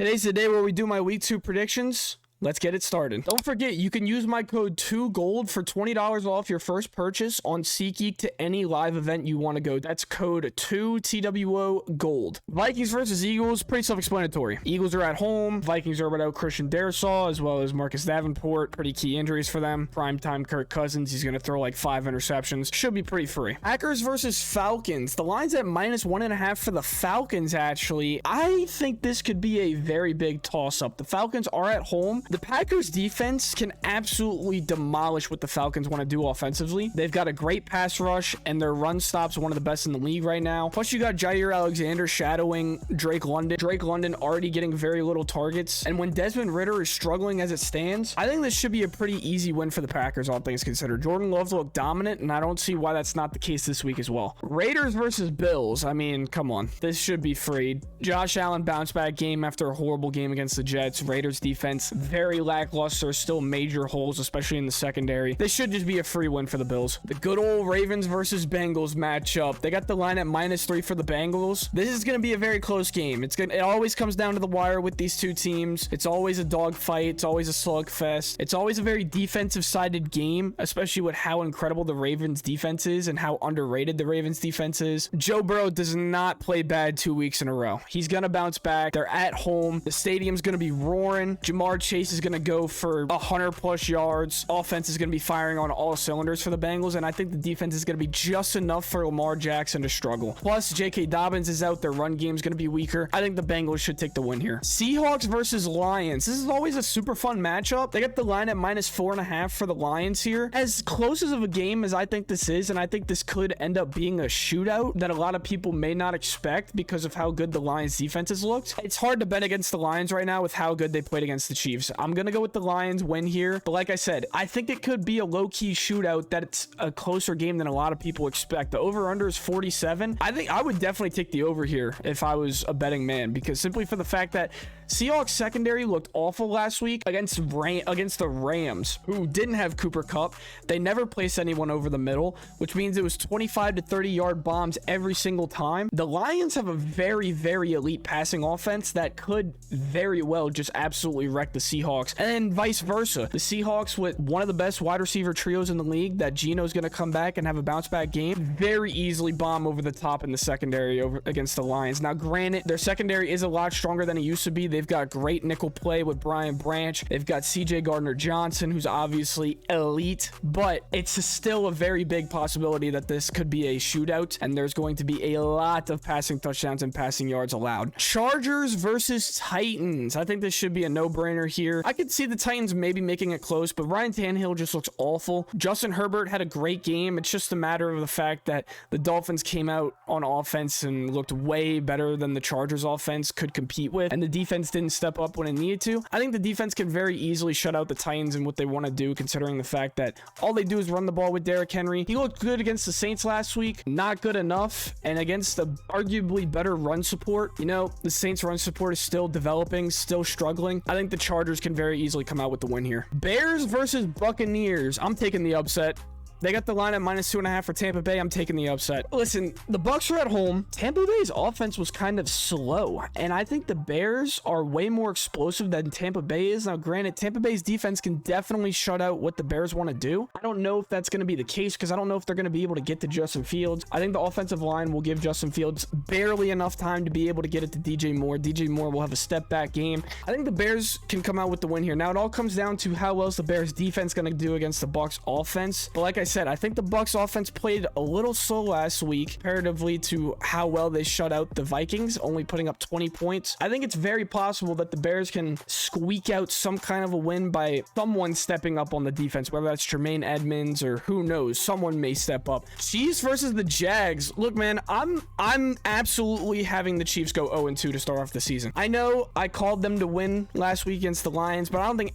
Today's the day where we do my week 2 predictions. Let's get it started. Don't forget, you can use my code 2GOLD for $20 off your first purchase on SeatGeek to any live event you want to go. That's code 2TWO-GOLD. Vikings versus Eagles, pretty self-explanatory. Eagles are at home. Vikings are without Christian Darrisaw as well as Marcus Davenport. Pretty key injuries for them. Primetime Kirk Cousins. He's going to throw like 5 interceptions. Should be pretty free. Packers versus Falcons. The line's at -1.5 for the Falcons, actually. I think this could be a very big toss-up. The Falcons are at home. The Packers defense can absolutely demolish what the Falcons want to do offensively. They've got a great pass rush, and their run stop's one of the best in the league right now. Plus, you got Jair Alexander shadowing Drake London. Drake London already getting very little targets. And when Desmond Ridder is struggling as it stands, I think this should be a pretty easy win for the Packers, all things considered. Jordan Love looked dominant, and I don't see why that's not the case this week as well. Raiders versus Bills. I mean, come on. This should be free. Josh Allen bounce back game after a horrible game against the Jets. Raiders defense, very lackluster, still major holes, especially in the secondary. This should just be a free win for the Bills. The good old Ravens versus Bengals matchup. They got the line at -3 for the Bengals. This is going to be a very close game. It always comes down to the wire with these two teams. It's always a dogfight. It's always a slugfest. It's always a very defensive-sided game, especially with how incredible the Ravens defense is and how underrated the Ravens defense is. Joe Burrow does not play bad 2 weeks in a row. He's going to bounce back. They're at home. The stadium's going to be roaring. Jamar Chase is going to go for 100+ yards. Offense is going to be firing on all cylinders for the Bengals, and I think the defense is going to be just enough for Lamar Jackson to struggle. Plus, J.K. Dobbins is out. Their run game is going to be weaker. I think the Bengals should take the win here. Seahawks versus Lions. This is always a super fun matchup. They got the line at -4.5 for the Lions here. As close as of a game as I think this is, and I think this could end up being a shootout that a lot of people may not expect because of how good the Lions defense has looked. It's hard to bet against the Lions right now with how good they played against the Chiefs. I'm going to go with the Lions win here, but like I said, I think it could be a low-key shootout that's a closer game than a lot of people expect. The over-under is 47. I think I would definitely take the over here if I was a betting man, because simply for the fact that Seahawks secondary looked awful last week against the Rams, who didn't have Cooper Kupp. They never placed anyone over the middle, which means it was 25 to 30 yard bombs every single time. The Lions have a very, very elite passing offense that could very well just absolutely wreck the Seahawks, and vice versa. The Seahawks, with one of the best wide receiver trios in the league, that Geno's going to come back and have a bounce back game, very easily bomb over the top in the secondary against the Lions. Now, granted, their secondary is a lot stronger than it used to be. They've got great nickel play with Brian Branch. They've got CJ Gardner-Johnson, who's obviously elite, but it's still a very big possibility that this could be a shootout, and there's going to be a lot of passing touchdowns and passing yards allowed. Chargers versus Titans. I think this should be a no-brainer here. I could see the Titans maybe making it close, but Ryan Tannehill just looks awful. Justin Herbert had a great game. It's just a matter of the fact that the Dolphins came out on offense and looked way better than the Chargers offense could compete with, and the defense didn't step up when it needed to. I think the defense can very easily shut out the Titans and what they want to do, considering the fact that all they do is run the ball with Derrick Henry. He looked good against the Saints last week, not good enough, and against the arguably better run support, the Saints run support is still developing, still struggling. I think the Chargers can very easily come out with the win here. Bears versus Buccaneers. I'm taking the upset. They got the line at -2.5 for Tampa Bay. I'm taking the upset. Listen, the Bucs are at home. Tampa Bay's offense was kind of slow, and I think the Bears are way more explosive than Tampa Bay is. Now, granted, Tampa Bay's defense can definitely shut out what the Bears want to do. I don't know if that's going to be the case because I don't know if they're going to be able to get to Justin Fields. I think the offensive line will give Justin Fields barely enough time to be able to get it to DJ Moore. DJ Moore will have a step-back game. I think the Bears can come out with the win here. Now, it all comes down to how well is the Bears defense going to do against the Bucs offense. But like I said, I think the Bucs offense played a little slow last week comparatively to how well they shut out the Vikings, only putting up 20 points. I think it's very possible that the Bears can squeak out some kind of a win by someone stepping up on the defense, whether that's Tremaine Edmonds or who knows, someone may step up. Chiefs versus the Jags. Look, man, I'm absolutely having the Chiefs go 0-2 to start off the season. I know I called them to win last week against the Lions, but I don't think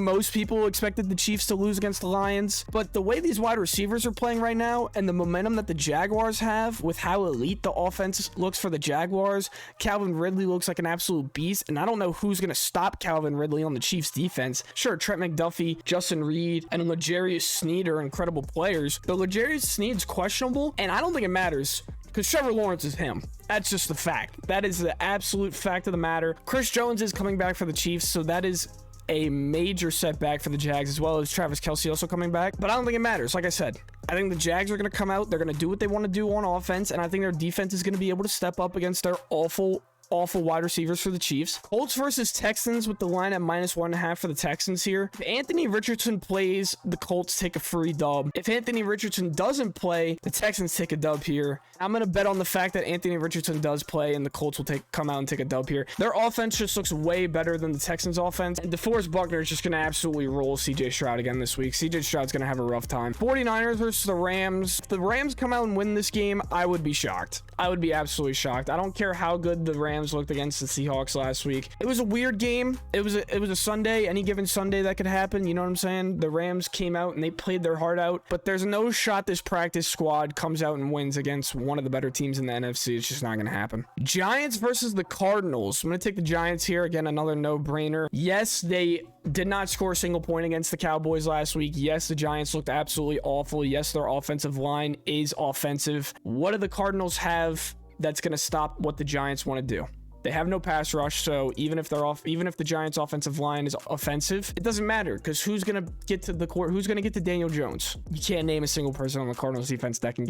most people expected the Chiefs to lose against the Lions, but the way these wide receivers are playing right now and the momentum that the Jaguars have with how elite the offense looks for the Jaguars, Calvin Ridley looks like an absolute beast, and I don't know who's going to stop Calvin Ridley on the Chiefs defense. Sure, Trent McDuffie, Justin Reed, and L'Jarius Sneed are incredible players, but L'Jarius Sneed's questionable, and I don't think it matters because Trevor Lawrence is him. That's just the fact. That is the absolute fact of the matter. Chris Jones is coming back for the Chiefs, so that is a major setback for the Jags, as well as Travis Kelce also coming back. But I don't think it matters. Like I said, I think the Jags are going to come out. They're going to do what they want to do on offense, and I think their defense is going to be able to step up against their awful wide receivers for the Chiefs. Colts versus Texans with the line at -1.5 for the Texans here. If Anthony Richardson plays, the Colts take a free dub. If Anthony Richardson doesn't play, the Texans take a dub here. I'm going to bet on the fact that Anthony Richardson does play and the Colts will come out and take a dub here. Their offense just looks way better than the Texans offense. And DeForest Buckner is just going to absolutely roll CJ Stroud again this week. CJ Stroud's going to have a rough time. 49ers versus the Rams. If the Rams come out and win this game, I would be shocked. I would be absolutely shocked. I don't care how good the Rams looked against the Seahawks last week. It was a weird game. It was a Sunday. Any given Sunday that could happen. You know what I'm saying? The Rams came out and they played their heart out, but there's no shot this practice squad comes out and wins against one of the better teams in the NFC. It's just not going to happen. Giants versus the Cardinals. I'm going to take the Giants here. Again, another no-brainer. Yes, they did not score a single point against the Cowboys last week. Yes, the Giants looked absolutely awful. Yes, their offensive line is offensive. What do the Cardinals have that's going to stop what the Giants want to do? They have no pass rush, so even if the Giants' offensive line is offensive, it doesn't matter, because who's gonna get to the court? Who's gonna get to Daniel Jones? You can't name a single person on the Cardinals defense that could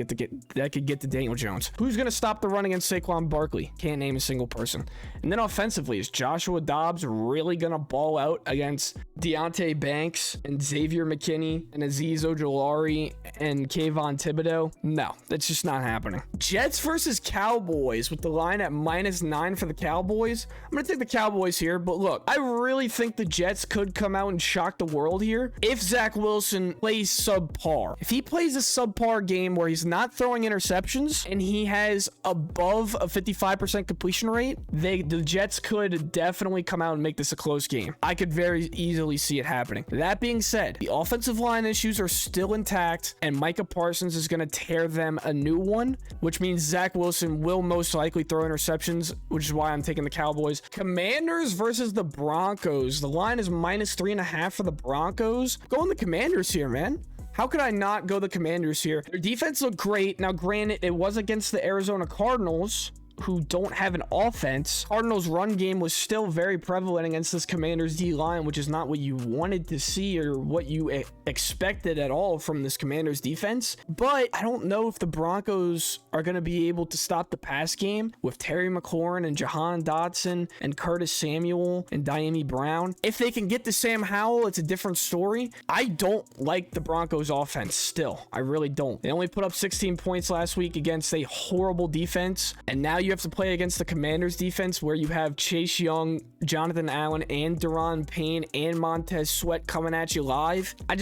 get to Daniel Jones. Who's gonna stop the run against Saquon Barkley? Can't name a single person. And then offensively, is Joshua Dobbs really gonna ball out against Deonte Banks and Xavier McKinney and Azeez Ojulari and Kayvon Thibodeau? No, that's just not happening. Jets versus Cowboys with the line at -9 for the Cowboys. I'm going to take the Cowboys here, but look, I really think the Jets could come out and shock the world here if Zach Wilson plays subpar. If he plays a subpar game where he's not throwing interceptions and he has above a 55% completion rate, the Jets could definitely come out and make this a close game. I could very easily see it happening. That being said, the offensive line issues are still intact, and Micah Parsons is going to tear them a new one, which means Zach Wilson will most likely throw interceptions, which is why I'm taking the Cowboys. Commanders versus the Broncos. The line is -3.5 for the Broncos. Going the Commanders here, man. How could I not go the Commanders here? Their defense looked great. Now, granted, it was against the Arizona Cardinals, who don't have an offense. Cardinals' run game was still very prevalent against this Commanders D line, which is not what you wanted to see or what you expected at all from this Commanders defense. But I don't know if the Broncos are going to be able to stop the pass game with Terry McLaurin and Jahan Dotson and Curtis Samuel and Diami Brown. If they can get to Sam Howell, it's a different story. I don't like the Broncos offense still. I really don't. They only put up 16 points last week against a horrible defense, and now you have to play against the Commanders defense where you have Chase Young, Jonathan Allen, and Daron Payne and Montez Sweat coming at you live. I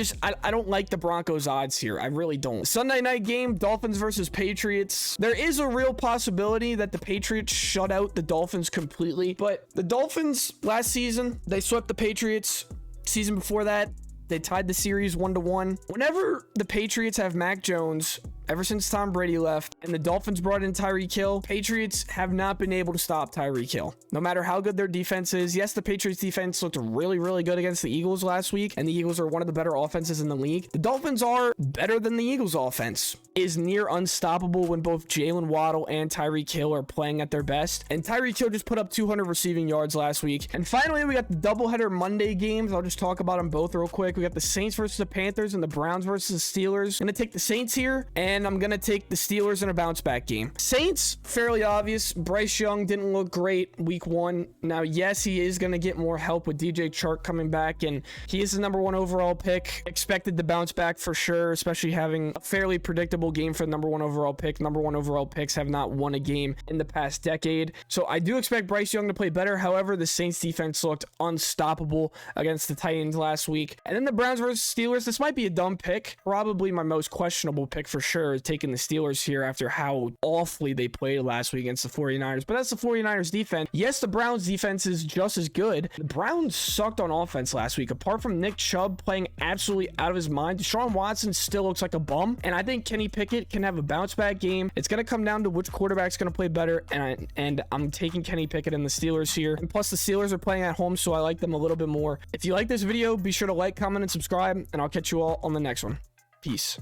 don't like the Broncos odds here. I really don't. Sunday night game, Dolphins versus Patriots. There is a real possibility that the Patriots shut out the Dolphins completely, but the Dolphins last season, they swept the Patriots. Season before that, they tied the series 1-1. Whenever the Patriots have Mac Jones, ever since Tom Brady left and the Dolphins brought in Tyreek Hill, Patriots have not been able to stop Tyreek Hill. No matter how good their defense is. Yes, the Patriots defense looked really, really good against the Eagles last week, and the Eagles are one of the better offenses in the league. The Dolphins are better than the Eagles offense. Is near unstoppable when both Jalen Waddle and Tyreek Hill are playing at their best. And Tyreek Hill just put up 200 receiving yards last week. And finally, we got the doubleheader Monday games. I'll just talk about them both real quick. We got the Saints versus the Panthers and the Browns versus the Steelers. I'm going to take the Saints here, and I'm going to take the Steelers in a bounce back game. Saints, fairly obvious. Bryce Young didn't look great week 1. Now, yes, he is going to get more help with DJ Chark coming back, and he is the #1 overall pick. Expected to bounce back for sure, especially having a fairly predictable game for the #1 overall pick. #1 overall picks have not won a game in the past decade. So I do expect Bryce Young to play better. However, the Saints defense looked unstoppable against the Titans last week. And then the Browns versus Steelers. This might be a dumb pick. Probably my most questionable pick for sure, taking the Steelers here after how awfully they played last week against the 49ers. But that's the 49ers defense. Yes, the Browns defense is just as good. The Browns sucked on offense last week. Apart from Nick Chubb playing absolutely out of his mind, Deshaun Watson still looks like a bum. And I think Kenny Pickett can have a bounce back game. It's going to come down to which quarterback's going to play better. And I'm taking Kenny Pickett and the Steelers here. And plus the Steelers are playing at home, so I like them a little bit more. If you like this video, be sure to like, comment, and subscribe. And I'll catch you all on the next one. Peace.